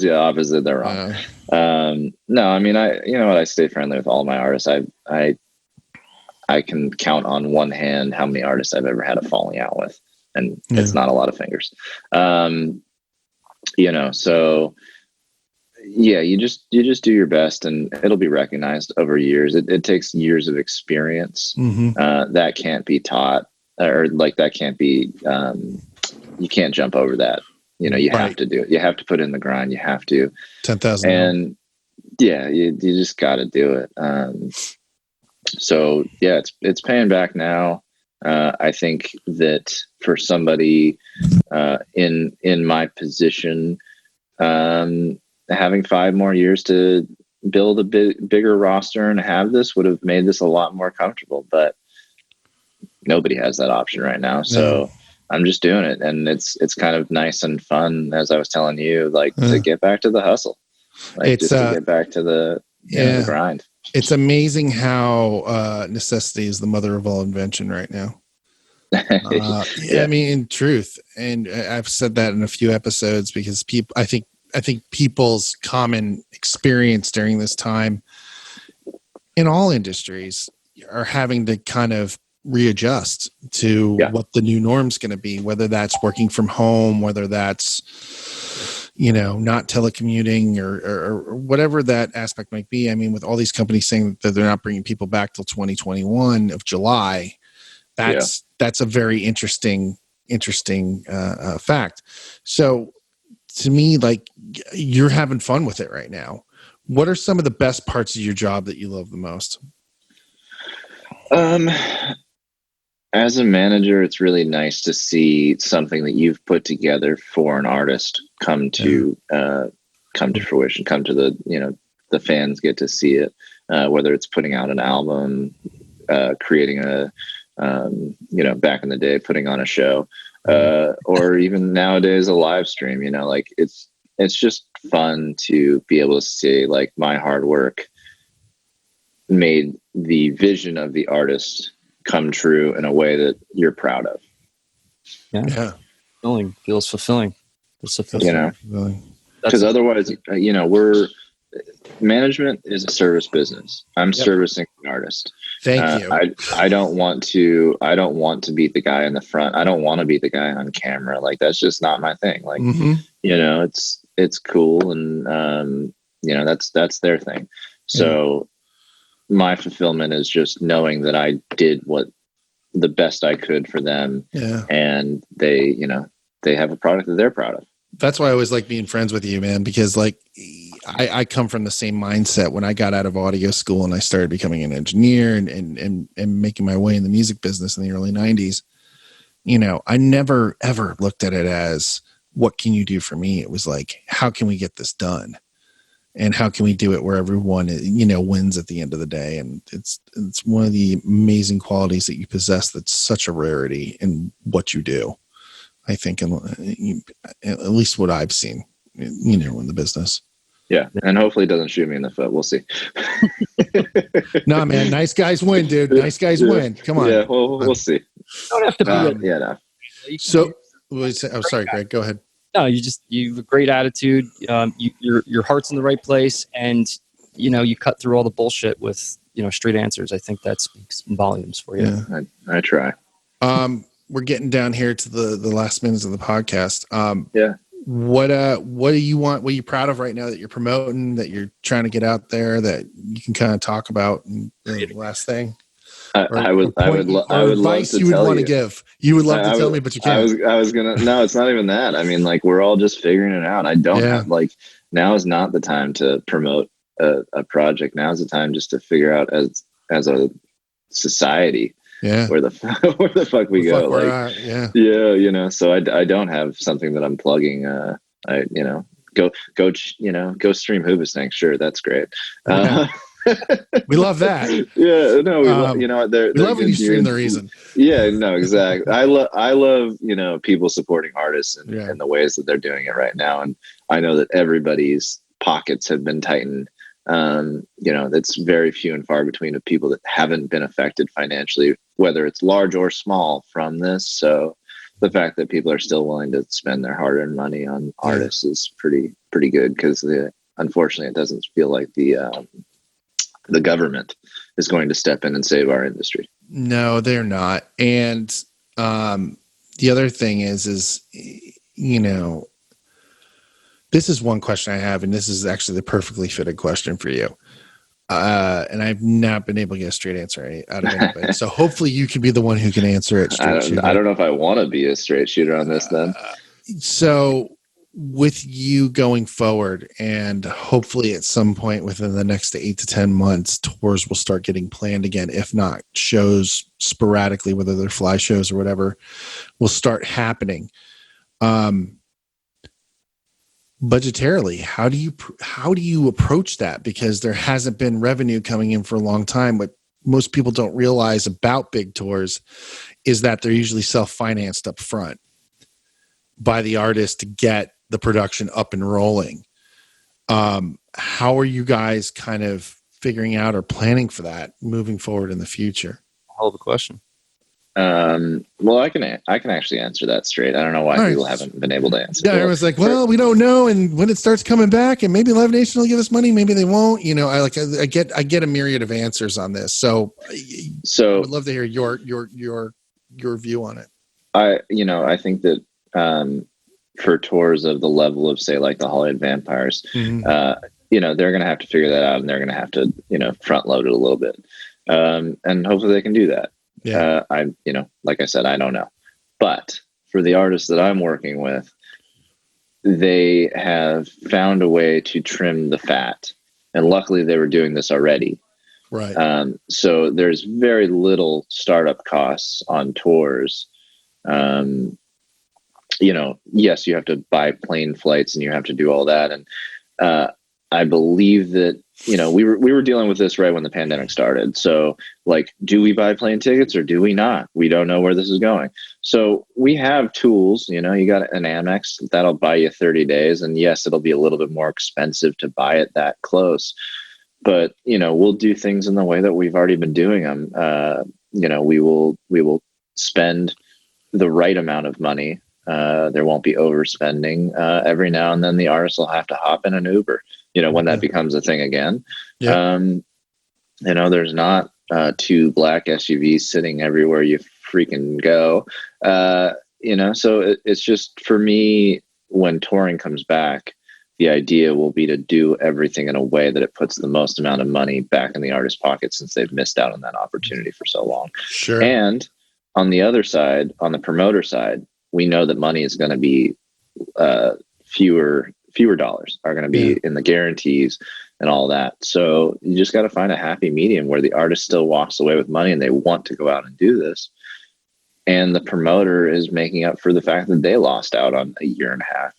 you opposite, they're wrong. No, I mean, I stay friendly with all my artists. I can count on one hand how many artists I've ever had a falling out with, and it's not a lot of fingers. So yeah, you just do your best, and it'll be recognized over years. It takes years of experience. That can't be taught, or like that can't be. You can't jump over that. You have to do it. You have to put in the grind. You have to 10,000. And yeah, you just got to do it. So yeah, it's paying back now. I think that for somebody in my position, having 5 more years to build a bigger roster and have this would have made this a lot more comfortable, but nobody has that option right now. So I'm just doing it, and it's kind of nice and fun, as I was telling you, to get back to the hustle, to get back to the grind. It's amazing how necessity is the mother of all invention right now. I mean, in truth, and I've said that in a few episodes, because I think people's common experience during this time in all industries are having to kind of readjust to what the new norm's going to be, whether that's working from home, whether that's, not telecommuting or whatever that aspect might be. I mean, with all these companies saying that they're not bringing people back till 2021 of July, that's a very interesting fact. So to me, you're having fun with it right now. What are some of the best parts of your job that you love the most? As a manager, it's really nice to see something that you've put together for an artist come to fruition, come to the fans get to see it, whether it's putting out an album, creating a back in the day, putting on a show, or even nowadays a live stream. Like it's just fun to be able to say like my hard work made the vision of the artist come true in a way that you're proud of. Yeah. Feels fulfilling. Because otherwise, management is a service business. I'm servicing the artist. Thank you. I don't want to be the guy in the front. I don't want to be the guy on camera. Like that's just not my thing. Like, it's cool. And, that's their thing. So my fulfillment is just knowing that I did the best I could for them. Yeah. And they have a product that they're proud of. That's why I always like being friends with you, man, because like I come from the same mindset when I got out of audio school and I started becoming an engineer and making my way in the music business in the early 90s. I never, ever looked at it as what can you do for me? It was like, how can we get this done? And how can we do it where everyone, wins at the end of the day? And it's one of the amazing qualities that you possess that's such a rarity in what you do. I think, at least what I've seen, in the business. Yeah, and hopefully it doesn't shoot me in the foot. We'll see. No, man, nice guys win, dude. Nice guys win. Come on. Yeah, we'll see. You don't have to be. No. So, sorry, Greg. Go ahead. No, you have a great attitude. Your heart's in the right place, and you cut through all the bullshit with straight answers. I think that speaks volumes for you. Yeah, I try. We're getting down here to the last minutes of the podcast. Yeah. What do you want? What are you proud of right now that you're promoting, that you're trying to get out there, that you can kind of talk about? And the last thing. I would love to you would tell want you. to give. You would love to tell me, but you can't. I was gonna. No, it's not even that. I mean, like we're all just figuring it out. I don't have now is not the time to promote a project. Now is the time just to figure out as a society. Yeah, where the fuck we go? So I don't have something that I'm plugging. Go stream Hoobastank. Sure, that's great. We love that. Yeah, no, we love when you stream the reason. Yeah, no, exactly. I love people supporting artists in the ways that they're doing it right now, and I know that everybody's pockets have been tightened. That's very few and far between of people that haven't been affected financially, whether it's large or small from this. So the fact that people are still willing to spend their hard-earned money on artists is pretty good, because unfortunately it doesn't feel like the government is going to step in and save our industry. No, they're not. And the other thing is this is one question I have, and this is actually the perfectly fitted question for you. And I've not been able to get a straight answer out of anybody. So hopefully you can be the one who can answer it straight. I don't know if I want to be a straight shooter on this then. So with you going forward, and hopefully at some point within the next 8 to 10 months, tours will start getting planned again. If not, shows sporadically, whether they're fly shows or whatever, will start happening. Budgetarily, how do you approach that? Because there hasn't been revenue coming in for a long time. What most people don't realize about big tours is that they're usually self-financed up front by the artist to get the production up and rolling. How are you guys kind of figuring out or planning for that moving forward in the future? Hell of a question. Well, I can actually answer that straight. I don't know why people haven't been able to answer. Yeah, everyone's like, well, we don't know, and when it starts coming back, and maybe Live Nation will give us money, maybe they won't. I get a myriad of answers on this. So I would love to hear your view on it. I think that for tours of the level of, say, like the Hollywood Vampires, they're going to have to figure that out, and they're going to have to front load it a little bit, and hopefully they can do that. Yeah. Like I said, I don't know. But for the artists that I'm working with, they have found a way to trim the fat. And luckily they were doing this already. Right. So there's very little startup costs on tours. Yes, you have to buy plane flights and you have to do all that. And I believe that, we were dealing with this right when the pandemic started. So like, do we buy plane tickets or do we not? We don't know where this is going. So we have tools, you got an Amex that'll buy you 30 days. And yes, it'll be a little bit more expensive to buy it that close, but we'll do things in the way that we've already been doing them. We will spend the right amount of money. There won't be overspending. Every now and then the artist will have to hop in an Uber, when that becomes a thing again. Yeah. There's not 2 black SUVs sitting everywhere you freaking go. So it's just, for me, when touring comes back, the idea will be to do everything in a way that it puts the most amount of money back in the artist's pocket, since they've missed out on that opportunity for so long. Sure. And on the other side, on the promoter side, we know that money is going to be fewer dollars are going to be in the guarantees and all that. So you just got to find a happy medium where the artist still walks away with money and they want to go out and do this, and the promoter is making up for the fact that they lost out on a year and a half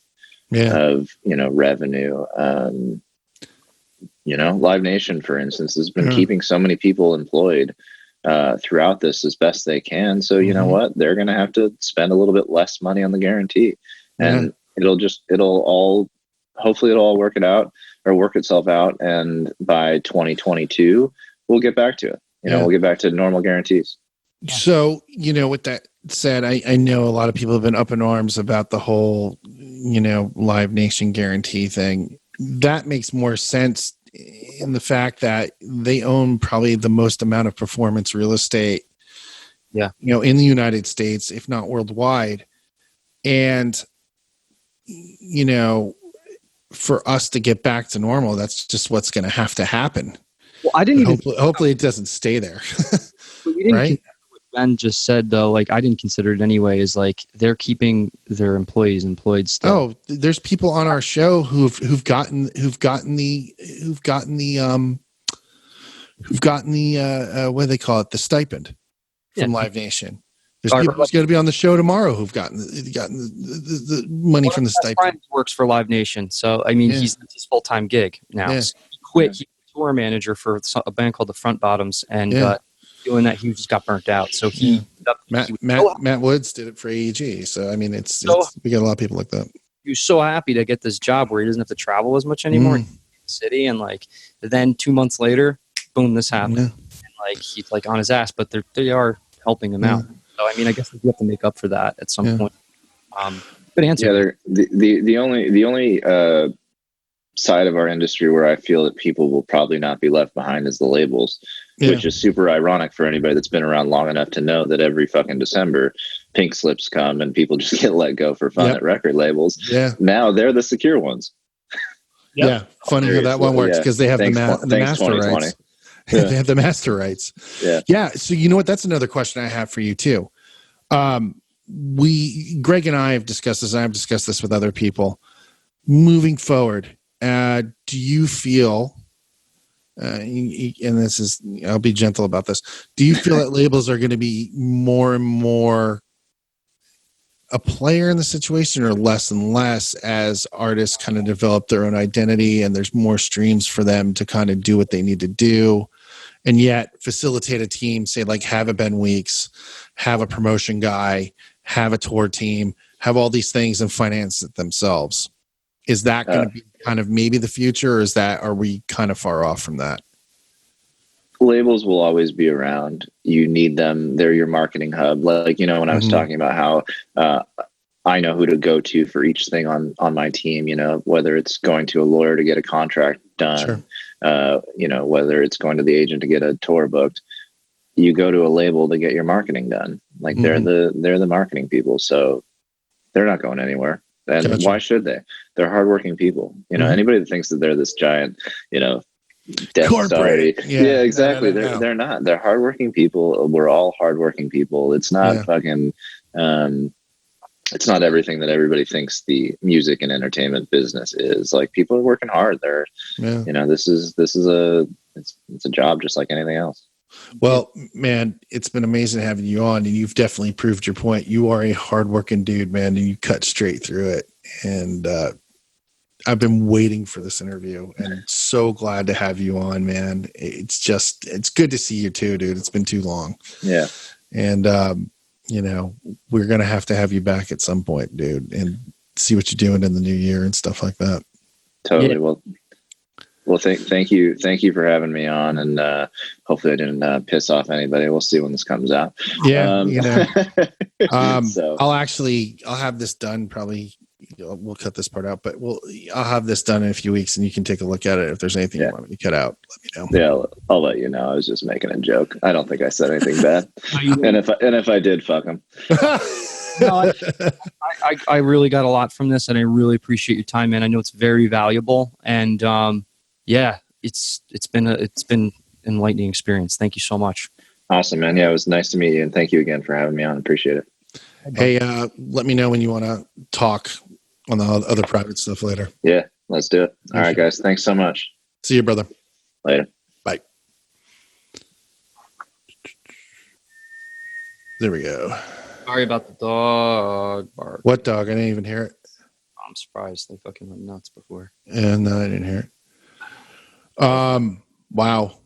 of revenue. Live Nation, for instance, has been keeping so many people employed throughout this as best they can. So you know what, they're going to have to spend a little bit less money on the guarantee, and hopefully it'll all work itself out. And by 2022, we'll get back to it. We'll get back to normal guarantees. So, with that said, I know a lot of people have been up in arms about the whole, Live Nation guarantee thing. That makes more sense in the fact that they own probably the most amount of performance real estate, in the United States, if not worldwide. And, for us to get back to normal, that's just what's going to have to happen. Well, I didn't hopefully it doesn't stay there. Right? What Ben just said, though, like, I didn't consider it anyway, is like they're keeping their employees employed still. Oh, there's people on our show who've gotten the what do they call it, the stipend from Live Nation. There's people who's going to be on the show tomorrow who've gotten the money from the stipend. Friend works for Live Nation, so I mean, he's his full-time gig now. Yeah. So he quit. He was a tour manager for a band called the Front Bottoms, and doing that, he just got burnt out. So Matt Woods did it for AEG. So I mean, it's we got a lot of people like that. He was so happy to get this job where he doesn't have to travel as much anymore in the city, and like then 2 months later, boom, this happened, and like he's like on his ass, but they are helping him out. So I mean, I guess we have to make up for that at some point. Good answer. Yeah, the only side of our industry where I feel that people will probably not be left behind is the labels, which is super ironic for anybody that's been around long enough to know that every fucking December, pink slips come and people just get let go for fun at record labels. Yeah. Now they're the secure ones. Yeah. Funny how that one works because they have the master rights. Yeah. They have the master rights. Yeah. So you know what? That's another question I have for you too. Greg and I have discussed this. I've discussed this with other people. Moving forward, do you feel, and this is, I'll be gentle about this. Do you feel that labels are going to be more and more a player in the situation, or less and less as artists kind of develop their own identity and there's more streams for them to kind of do what they need to do? And yet facilitate a team, say like have a Ben Weeks, have a promotion guy, have a tour team, have all these things and finance it themselves. Is that going to be kind of maybe the future, or are we kind of far off from that? Labels will always be around. You need them. They're your marketing hub. Like, when I was talking about how I know who to go to for each thing on my team, whether it's going to a lawyer to get a contract done, sure. Whether it's going to the agent to get a tour booked, you go to a label to get your marketing done. Like they're the marketing people. So they're not going anywhere. And why should they? They're hardworking people. Anybody that thinks that they're this giant, Death corporate. Yeah, exactly. They're not. They're hardworking people. We're all hardworking people. It's not fucking. It's not everything that everybody thinks the music and entertainment business is. Like, people are working hard. They're, this is it's a job just like anything else. Well, man, it's been amazing having you on, and you've definitely proved your point. You are a hardworking dude, man, and you cut straight through it. And I've been waiting for this interview, and so glad to have you on, man. It's good to see you too, dude. It's been too long. Yeah. And we're gonna have to have you back at some point, dude, and see what you're doing in the new year and stuff like that. Totally. Yeah. Well, thank you for having me on, and hopefully I didn't piss off anybody. We'll see when this comes out. Yeah, so I'll have this done probably. We'll cut this part out, but I'll have this done in a few weeks, and you can take a look at it. If there's anything you want me to cut out, let me know. Yeah, I'll let you know. I was just making a joke. I don't think I said anything bad. and if I did, fuck him. No, I really got a lot from this, and I really appreciate your time, man. I know it's very valuable, and it's been enlightening experience. Thank you so much. Awesome, man. Yeah, it was nice to meet you, and thank you again for having me on. Appreciate it. Hey, let me know when you want to talk on the other private stuff later. Yeah, let's do it. All right, guys. Thanks so much. See you, brother. Later. Bye. There we go. Sorry about the dog bark. What dog? I didn't even hear it. I'm surprised. They fucking went nuts before. And no, I didn't hear it. Wow.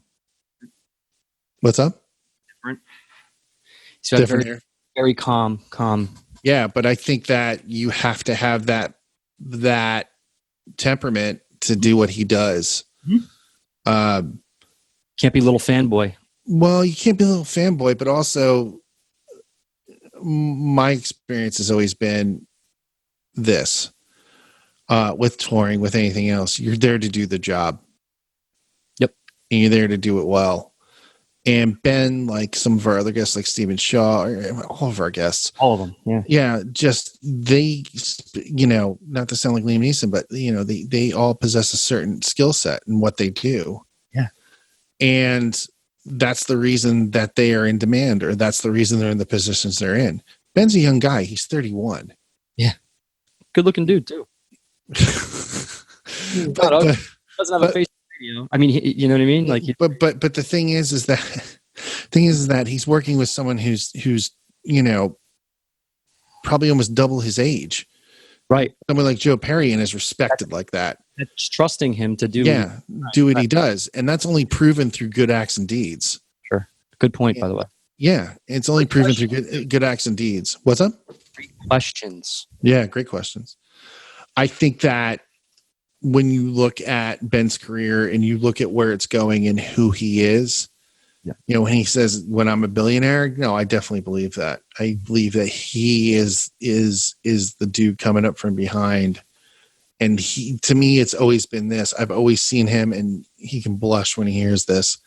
What's up? Different. So Different here. Very calm. Yeah, but I think that you have to have that temperament to do what he does. Mm-hmm. Can't be a little fanboy. Well, you can't be a little fanboy, but also my experience has always been this. With touring, with anything else, you're there to do the job. Yep. And you're there to do it well. And Ben, like some of our other guests, like Stephen Shaw, all of our guests. All of them, yeah. Yeah, just they, not to sound like Liam Neeson, but, they all possess a certain skill set in what they do. Yeah. And that's the reason that they are in demand, or that's the reason they're in the positions they're in. Ben's a young guy. He's 31. Yeah. Good looking dude, too. Doesn't have a face. I mean, you know what I mean? Like, but the thing is that he's working with someone who's probably almost double his age, right? Someone like Joe Perry and is respected like that. That's trusting him to do, do what he does, and that's only proven through good acts and deeds. Sure, good point, by the way. Yeah, it's only proven through good acts and deeds. What's up? Great questions. Yeah, great questions. I think that when you look at Ben's career and you look at where it's going and who he is, when he says, when I'm a billionaire, no, I definitely believe that. I believe that he is the dude coming up from behind. And to me, it's always been this. I've always seen him, and he can blush when he hears this.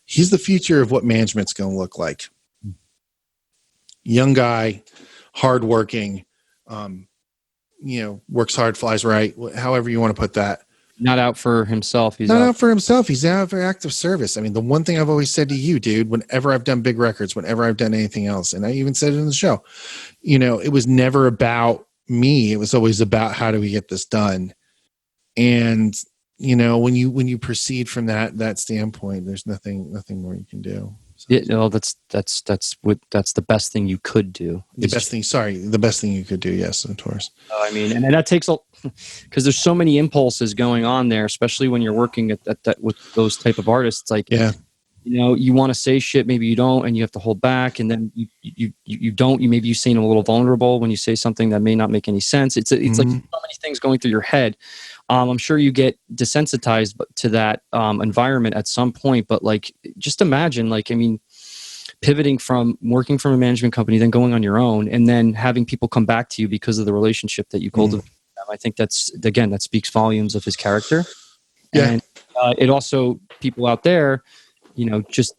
He's the future of what management's going to look like. Young guy, hardworking, works hard, flies right, however you want to put that. Not out for himself. He's not out for himself. He's out for active service. I mean, the one thing I've always said to you, dude, whenever I've done big records, whenever I've done anything else, and I even said it in the show, it was never about me. It was always about how do we get this done. And, when you proceed from that standpoint, there's nothing more you can do. So, yeah, no, that's the best thing you could do. The best thing you could do. Yes, of course. I mean, and that takes because there's so many impulses going on there, especially when you're working at that with those type of artists. It's like, you want to say shit, maybe you don't, and you have to hold back, and then you don't. Maybe you seem a little vulnerable when you say something that may not make any sense. It's like so many things going through your head. I'm sure you get desensitized to that environment at some point, but like, just imagine, pivoting from working from a management company, then going on your own, and then having people come back to you because of the relationship that you cultivated. I think that speaks volumes of his character. Yeah. And it also, people out there, just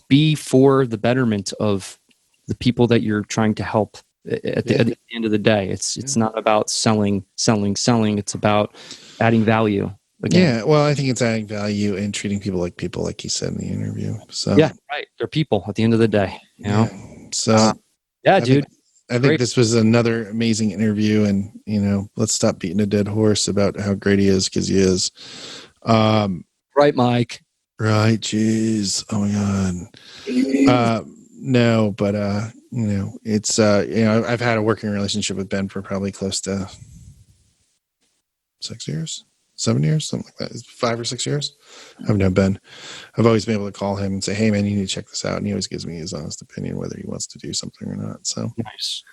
be for the betterment of the people that you're trying to help. At the end of the day, it's not about selling. It's about adding value. Again. Yeah, well, I think it's adding value and treating people, like he said in the interview. So yeah, right. They're people at the end of the day. So dude. I think this was another amazing interview, and let's stop beating a dead horse about how great he is, because he is. Right, Mike. Right. Jeez. Oh my God. No, but it's I've had a working relationship with Ben for probably close to 6 years, 7 years, something like that. It's 5 or 6 years. I've known Ben. I've always been able to call him and say, hey man, you need to check this out. And he always gives me his honest opinion, whether he wants to do something or not. So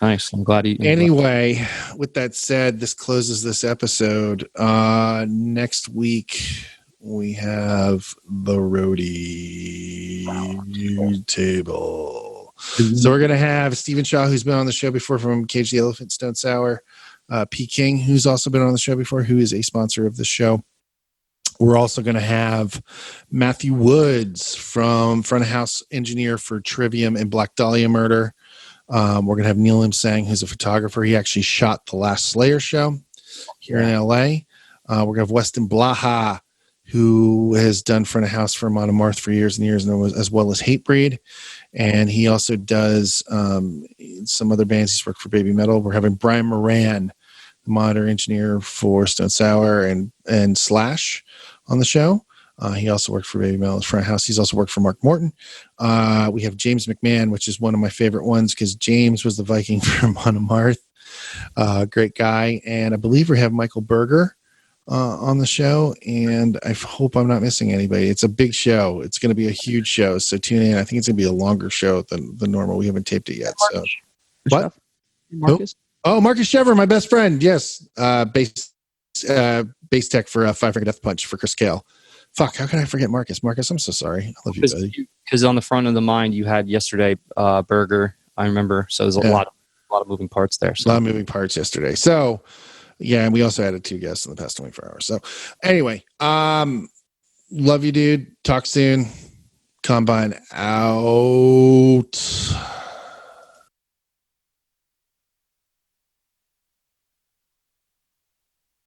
Nice. I'm glad he. Anyway, with that said, this closes this episode. Next week we have the roadie table. So we're gonna have Stephen Shaw, who's been on the show before from Cage the Elephant, Stone Sour. P. King, who's also been on the show before, who is a sponsor of the show. We're also going to have Matthew Woods from front of house engineer for Trivium and Black Dahlia Murder. We're going to have Neil M. Sang, who's a photographer. He actually shot the last Slayer show here in LA. We're going to have Weston Blaha, who has done front of house for Monomarth for years and years, and as well as Hatebreed. And he also does some other bands. He's worked for Baby Metal. We're having Brian Moran, the monitor engineer for Stone Sour and Slash, on the show. He also worked for Baby Metal's front house. He's also worked for Mark Morton. We have James McMahon, which is one of my favorite ones because James was the Viking from Monomarth. Great guy. And I believe we have Michael Berger on the show. And I hope I'm not missing anybody. It's a big show. It's going to be a huge show. So tune in. I think it's going to be a longer show than the normal. We haven't taped it yet. So what? Marcus? Oh, Marcus Shever, my best friend. Yes. Bass tech for Five Finger Death Punch for Chris Kale. Fuck, how can I forget Marcus? Marcus, I'm so sorry. I love you, buddy. Because on the front of the mind, you had yesterday Burger. I remember. So there's a lot of moving parts there. So. A lot of moving parts yesterday. So, yeah, and we also added 2 guests in the past 24 hours. So, anyway, love you, dude. Talk soon. Combine out.